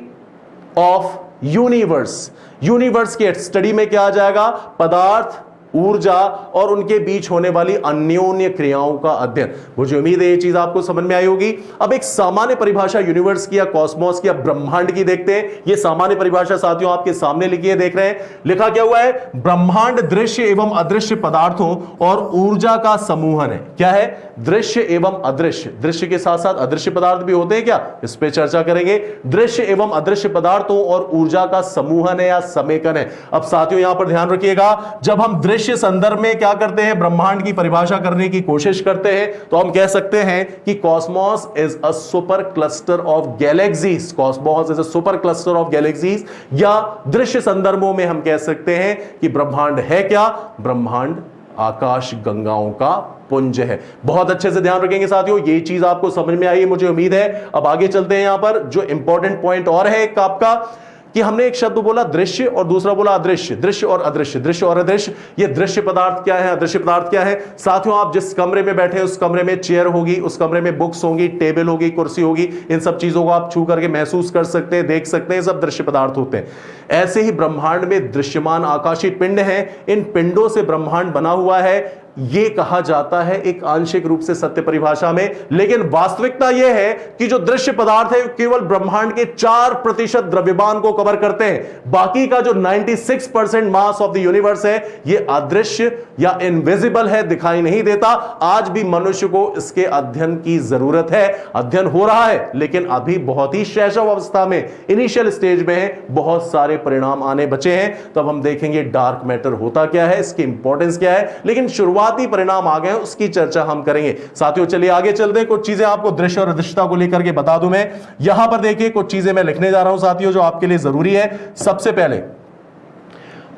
of universe. Universe के स्टडी में क्या आ जाएगा, पदार्थ, ऊर्जा और उनके बीच होने वाली अन्योन्य क्रियाओं का अध्ययन। मुझे उम्मीद है ये चीज आपको समझ में आई होगी। अब एक सामान्य परिभाषा यूनिवर्स की या कॉस्मोस की या ब्रह्मांड की देखते हैं। ये सामान्य परिभाषा साथियों आपके सामने लिखी है, देख रहे हैं, लिखा क्या हुआ है, ब्रह्मांड दृश्य एवं अदृश्य पदार्थों और ऊर्जा का समूहन है। क्या है, दृश्य एवं अदृश्य, दृश्य के साथ साथ अदृश्य पदार्थ भी होते हैं क्या, इस पे चर्चा करेंगे। दृश्य एवं अदृश्य पदार्थों और ऊर्जा का समूहन है या समेकन है। अब साथियों यहां पर ध्यान रखिएगा, जब हम दृश्य संदर्भ में क्या करते हैं, ब्रह्मांड की परिभाषा करने की कोशिश करते हैं, तो हम कह सकते हैं कि Cosmos is a super cluster of galaxies, Cosmos is a super cluster of galaxies. या दृश्य संदर्भों में हम कह सकते हैं कि ब्रह्मांड है क्या, ब्रह्मांड आकाश गंगाओं का पुंज है। बहुत अच्छे से ध्यान रखेंगे साथियों, ये चीज आपको समझ में आई है मुझे उम्मीद है। अब आगे चलते हैं, यहां पर जो इंपॉर्टेंट पॉइंट और है एक आपका, कि हमने एक शब्द बोला दृश्य और दूसरा बोला अदृश्य, दृश्य और अदृश्य, दृश्य और अदृश्य। ये दृश्य पदार्थ क्या है, अदृश्य पदार्थ क्या है साथियों, आप जिस कमरे में बैठे हैं उस कमरे में चेयर होगी, उस कमरे में बुक्स होंगी, टेबल होगी, कुर्सी होगी, इन सब चीजों को आप छू करके महसूस कर सकते हैं, देख सकते हैं, सब दृश्य पदार्थ होते हैं। ऐसे ही ब्रह्मांड में दृश्यमान आकाशीय पिंड है, इन पिंडों से ब्रह्मांड बना हुआ है, ये कहा जाता है एक आंशिक रूप से सत्य परिभाषा में। लेकिन वास्तविकता यह है कि जो दृश्य पदार्थ है केवल ब्रह्मांड के 4% द्रव्यमान को कवर करते हैं। बाकी का जो 96% मास ऑफ द यूनिवर्स है ये अदृश्य या इनविजिबल है, दिखाई नहीं देता। आज भी मनुष्य को इसके अध्ययन की जरूरत है, अध्ययन हो रहा है, लेकिन अभी बहुत ही शैशव अवस्था में, इनिशियल स्टेज में है, बहुत सारे परिणाम आने बचे हैं। तब हम देखेंगे डार्क मैटर होता क्या है, इसकी इंपॉर्टेंस क्या है, लेकिन शुरुआती परिणाम आ गए, उसकी चर्चा हम करेंगे साथियों। चलिए आगे चलते हैं, कुछ चीजें आपको दृश्य और अदृश्यता को लेकर के बता दूं मैं। यहां पर देखिए कुछ चीजें मैं लिखने जा रहा हूं साथियों जो आपके लिए जरूरी है। सबसे पहले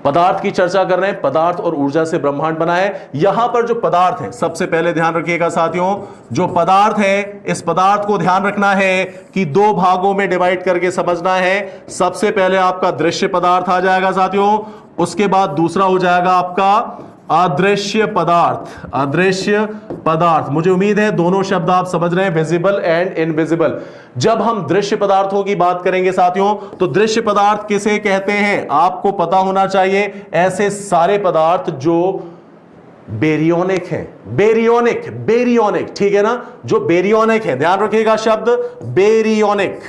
पदार्थ की चर्चा कर रहे हैं, पदार्थ और ऊर्जा से ब्रह्मांड बना है। यहां पर जो पदार्थ है, सबसे पहले ध्यान रखिएगा साथियों, जो पदार्थ है इस पदार्थ को ध्यान रखना है कि दो भागों में डिवाइड करके समझना है। सबसे पहले आपका दृश्य पदार्थ आ जाएगा साथियों, उसके बाद दूसरा हो जाएगा आपका अदृश्य पदार्थ, अदृश्य पदार्थ। मुझे उम्मीद है दोनों शब्द आप समझ रहे हैं, विजिबल एंड इनविजिबल। जब हम दृश्य पदार्थों की बात करेंगे साथियों, तो दृश्य पदार्थ किसे कहते हैं आपको पता होना चाहिए। ऐसे सारे पदार्थ जो बेरियोनिक है, बेरियोनिक, बेरियोनिक, ठीक है ना, जो बेरियोनिक है, ध्यान रखिएगा शब्द बेरियोनिक,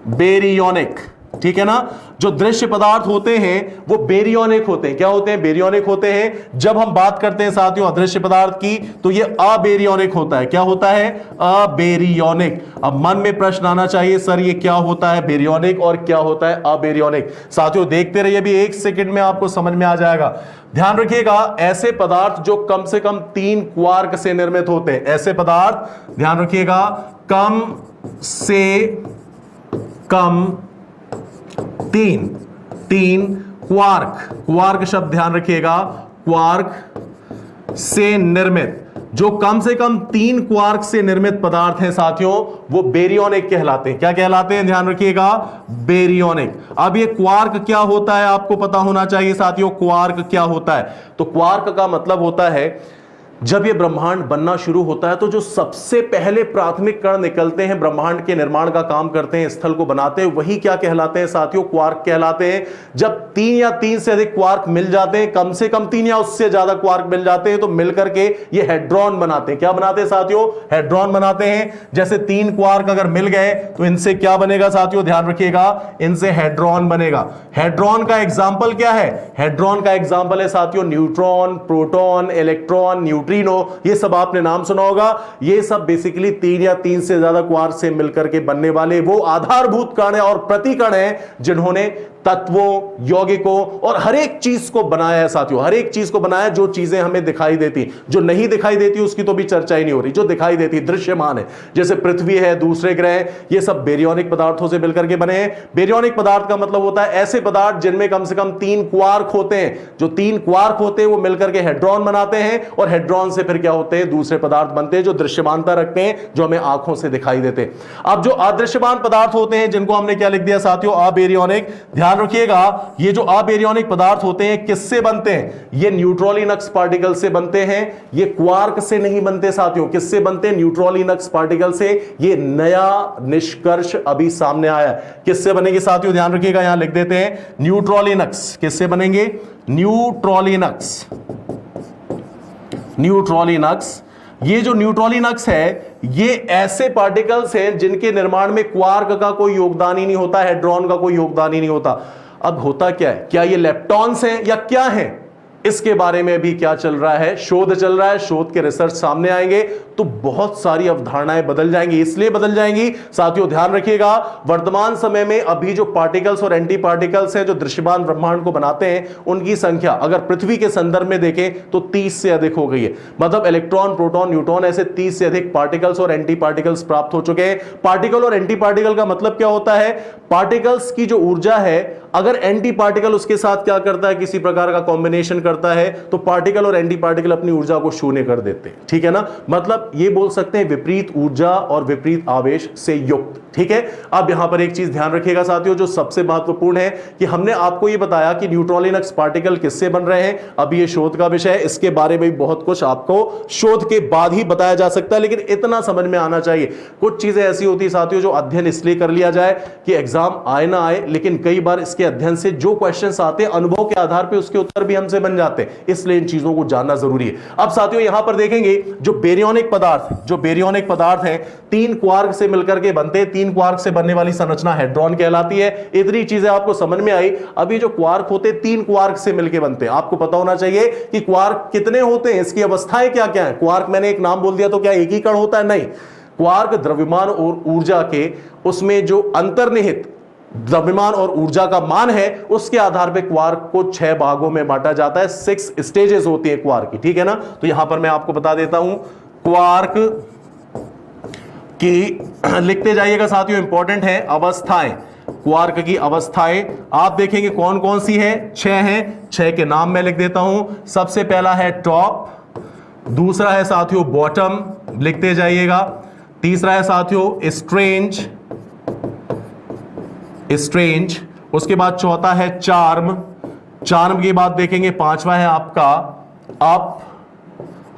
बेरियोनिक, ठीक है ना। जो दृश्य पदार्थ होते हैं वो बेरियोनिक होते हैं। क्या होते हैं, बेरियोनिक होते हैं। जब हम बात करते हैं साथियों अदृश्य पदार्थ की, तो ये अबेरियोनिक होता है। क्या होता है, अबेरियोनिक। अब मन में प्रश्न आना चाहिए, सर ये क्या होता है बेरियोनिक और क्या होता है अबेरियोनिक। साथियों देखते रहिए, अभी 1 सेकंड में आपको समझ में आ जाएगा। ध्यान रखिएगा, ऐसे पदार्थ जो कम से कम 3 क्वार्क से निर्मित होते हैं, ऐसे पदार्थ ध्यान रखिएगा, कम से कम तीन क्वार्क, क्वार्क शब्द ध्यान रखिएगा, क्वार्क से निर्मित, जो कम से कम 3 क्वार्क से निर्मित पदार्थ हैं साथियों, वो बेरियोनिक कहलाते हैं। क्या कहलाते हैं, ध्यान रखिएगा, बेरियोनिक। अब ये क्वार्क क्या होता है आपको पता होना चाहिए साथियों। क्वार्क क्या होता है, तो क्वार्क का मतलब होता है जब ये ब्रह्मांड बनना शुरू होता है तो जो सबसे पहले प्राथमिक कण निकलते हैं, ब्रह्मांड के निर्माण का काम करते हैं, स्थल को बनाते हैं, वही क्या कहलाते हैं साथियों, क्वार्क कहलाते हैं। जब 3 या 3 से अधिक क्वार्क मिल जाते हैं, कम से कम 3 या उससे ज्यादा क्वार्क मिल जाते हैं, तो मिलकर के ये हेड्रॉन बनाते हैं। क्या बनाते हैं साथियों, हेड्रॉन बनाते हैं। जैसे 3 क्वार्क अगर मिल गए तो इनसे क्या बनेगा साथियों, ध्यान रखिएगा, इनसे हेड्रॉन बनेगा। हेड्रॉन का एग्जाम्पल क्या है, हेड्रॉन का एग्जाम्पल है साथियों neutron, proton, electron, neutrino neutrino, ये सब आपने नाम सुना होगा। ये सब बेसिकली 3 या 3 से ज्यादा क्वार्क से मिलकर के बनने वाले वो आधारभूत कण है और प्रतिकण है जिन्होंने तत्वों, यौगिकों और हर एक चीज को बनाया है साथियों, हर एक चीज को बनाया। जो चीजें हमें दिखाई देती, जो नहीं दिखाई देती उसकी तो भी चर्चा ही नहीं हो रही, जो दिखाई देती दृश्यमान है, जैसे पृथ्वी है, दूसरे ग्रह, ये सब बेरियोनिक पदार्थों से मिलकर के बने हैं। बेरियोनिक पदार्थ का मतलब होता है ऐसे पदार्थ जिनमें कम से कम 3 क्वार्क होते हैं। जो 3 क्वार्क होते हैं वो मिलकर के हेड्रॉन बनाते हैं और हेड्रॉन से फिर क्या होते हैं, दूसरे पदार्थ बनते हैं जो दृश्यमानता रखते हैं, जो हमें आंखों से दिखाई देते हैं। अब जो अदृश्यमान पदार्थ होते हैं जिनको हमने क्या लिख दिया साथियों, अबेरियोनिक। ध्यान रखिएगा, ये जो अबेरियोनिक पदार्थ होते हैं किससे बनते हैं, ये न्यूट्रोलिनस पार्टिकल से बनते हैं, ये क्वार्क से नहीं बनते साथियों। किससे बनते हैं, न्यूट्रोलिनस पार्टिकल से। ये नया निष्कर्ष अभी सामने आया है। किससे बनेंगे साथियों, ध्यान रखिएगा, यहां लिख देते हैं न्यूट्रोलिनस। किससे बनेंगे, न्यूट्रोलिनस। न्यूट्रोलिनस, ये जो न्यूट्रोलिनस है ये ऐसे पार्टिकल्स हैं जिनके निर्माण में क्वार्क का कोई योगदान ही नहीं होता, हेड्रॉन का कोई योगदान ही नहीं होता। अब होता क्या है, क्या ये लेप्टॉन्स हैं या क्या हैं, इसके बारे में भी क्या चल रहा है, शोध चल रहा है। शोध के रिसर्च सामने आएंगे तो बहुत सारी अवधारणाएं बदल जाएंगी। इसलिए बदल जाएंगी साथियों, ध्यान रखिएगा, वर्तमान समय में अभी जो पार्टिकल्स और एंटी पार्टिकल्स हैं जो दृश्यमान ब्रह्मांड को बनाते हैं, उनकी संख्या अगर पृथ्वी के संदर्भ में देखें तो 30 से अधिक हो गई है। मतलब इलेक्ट्रॉन, प्रोटॉन, न्यूट्रॉन, ऐसे 30 से अधिक पार्टिकल्स और एंटी पार्टिकल्स प्राप्त हो चुके हैं। पार्टिकल और एंटी पार्टिकल का मतलब क्या होता है, पार्टिकल्स की जो ऊर्जा है, अगर एंटी पार्टिकल उसके साथ क्या करता है, किसी प्रकार का कॉम्बिनेशन करता है, तो पार्टिकल और एंटी पार्टिकल अपनी ऊर्जा को शून्य कर देते हैं। ठीक है ना, मतलब ये बोल सकते हैं विपरीत ऊर्जा और विपरीत आवेश से युक्त। ठीक है, अब यहां पर एक चीज ध्यान रखिएगा साथियों, जो सबसे महत्वपूर्ण है कि हमने आपको ये बताया कि न्यूट्रोलिनस पार्टिकल किससे बन रहे हैं। अब ये शोध का विषय है, इसके बारे में बहुत कुछ आपको शोध के बाद ही बताया जा सकता है, लेकिन इतना समझ में आना चाहिए। कुछ चीजें ऐसी होती है साथियों जो अध्ययन इसलिए कर लिया जाए कि एग्जाम आए ना आए, लेकिन कई बार इसके अध्ययन से जो क्वेश्चंस आते हैं अनुभव के आधार पर उसके उत्तर भी हमसे बन जाते हैं, इसलिए इन चीजों को जानना जरूरी है। अब साथियों यहां पर देखेंगे जो बेरियोनिक पदार्थ है 3 क्वार्क से मिलकर के बनते हैं। 3 क्वार्क से बनने वाली संरचना हेड्रॉन कहलाती है। इतनी चीजें आपको समझ में आई। अभी जो क्वार्क होते हैं 3 क्वार्क से मिलकर बनते हैं। आपको पता होना चाहिए कि क्वार्क कितने होते हैं, इसकी अवस्थाएं क्या क्या है। क्वार्क मैंने एक नाम बोल दिया तो क्या एक ही कण होता है, नहीं। क्वार्क द्रव्यमान और ऊर्जा के उसमें जो अंतर्निहित द्रव्यमान और ऊर्जा का मान है उसके आधार पर क्वार्क को 6 भागों में बांटा जाता है। 6 स्टेजेस होती है क्वार्क की। ठीक है ना, तो यहां पर मैं आपको बता देता हूं क्वार्क की, लिखते जाइएगा साथियों, इंपॉर्टेंट है अवस्थाएं। क्वार्क की अवस्थाएं आप देखेंगे कौन कौन सी है, 6 हैं। 6 के नाम मैं लिख देता हूं। सबसे पहला है टॉप, दूसरा है साथियों बॉटम, लिखते जाइएगा। तीसरा है साथियों स्ट्रेंज, उसके बाद चौथा है चार्म के बाद देखेंगे 5वां है आपका अप,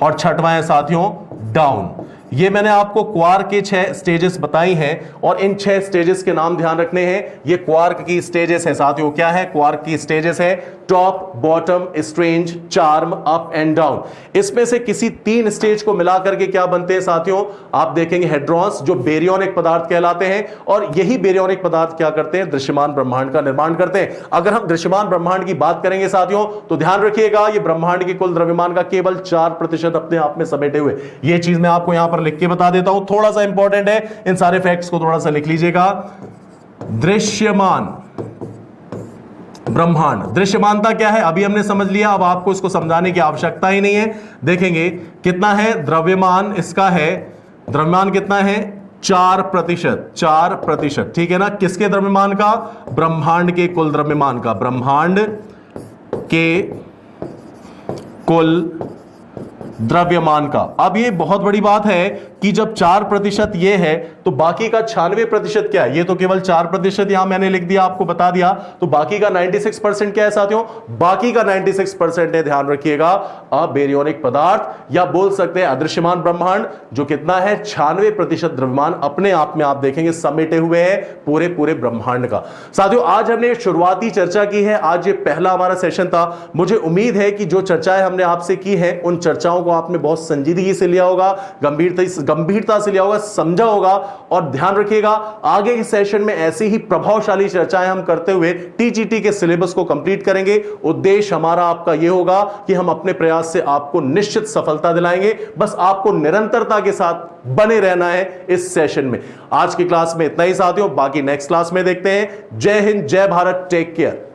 और 6वां है साथियों डाउन। ये मैंने आपको क्वार्क के 6 स्टेजेस बताई हैं और इन 6 स्टेजेस के नाम ध्यान रखने हैं। ये क्वार्क की स्टेजेस है साथियों। क्या है, क्वार्क की स्टेजेस है top, bottom, strange, charm, up and down. इसमें से किसी 3 स्टेज को मिला करके क्या बनते हैं साथियों, आप देखेंगे हेड्रॉन्स, जो बेरियोनिक पदार्थ कहलाते हैं। और यही बेरियोनिक पदार्थ क्या करते हैं, दृश्यमान ब्रह्मांड का निर्माण करते हैं। अगर हम दृश्यमान ब्रह्मांड की बात करेंगे साथियों तो ध्यान रखिएगा ये ब्रह्मांड के कुल द्रव्यमान का केवल 4% अपने आप में समेटे हुए। ये चीज मैं आपको यहां पर लिख के बता देता हूं, थोड़ा सा इंपॉर्टेंट है, इन सारे फैक्ट्स को थोड़ा सा लिख लीजिएगा। दृश्यमान ब्रह्मांड, दृश्यमानता क्या है अभी हमने समझ लिया, अब आपको इसको समझाने की आवश्यकता ही नहीं है। देखेंगे कितना है द्रव्यमान, इसका है द्रव्यमान कितना है 4%। ठीक है ना, किसके द्रव्यमान का, ब्रह्मांड के कुल द्रव्यमान का, ब्रह्मांड के कुल द्रव्यमान का। अब ये बहुत बड़ी बात है कि जब 4% ये है तो बाकी का 96% क्या है, ये तो केवल 4% यहां मैंने लिख दिया, आपको बता दिया। तो बाकी का 96% क्या है साथियों, बाकी का 96% है, ध्यान रखिएगा, अबेरियोनिक पदार्थ या बोल सकते हैं अदृश्यमान ब्रह्मांड, जो कितना है 96% द्रव्यमान अपने आप में आप देखेंगे समेटे हुए हैं पूरे ब्रह्मांड का। साथियों आज हमने शुरुआती चर्चा की है, आज ये पहला हमारा सेशन था। मुझे उम्मीद है कि जो चर्चाएं हमने आपसे की है उन चर्चाओं को आपने बहुत संजीदगी से लिया होगा, गंभीरता से लिया होगा, समझा होगा। और ध्यान रखिएगा, आगे के सेशन में ऐसी ही प्रभावशाली चर्चाएं हम करते हुए टीजीटी के सिलेबस को कंप्लीट करेंगे। उद्देश्य हमारा आपका यह होगा कि हम अपने प्रयास से आपको निश्चित सफलता दिलाएंगे। बस आपको निरंतरता के साथ बने रहना है इस सेशन में। आज की क्लास में इतना ही साथियों, बाकी नेक्स्ट क्लास में देखते हैं। जय हिंद, जय भारत, टेक केयर।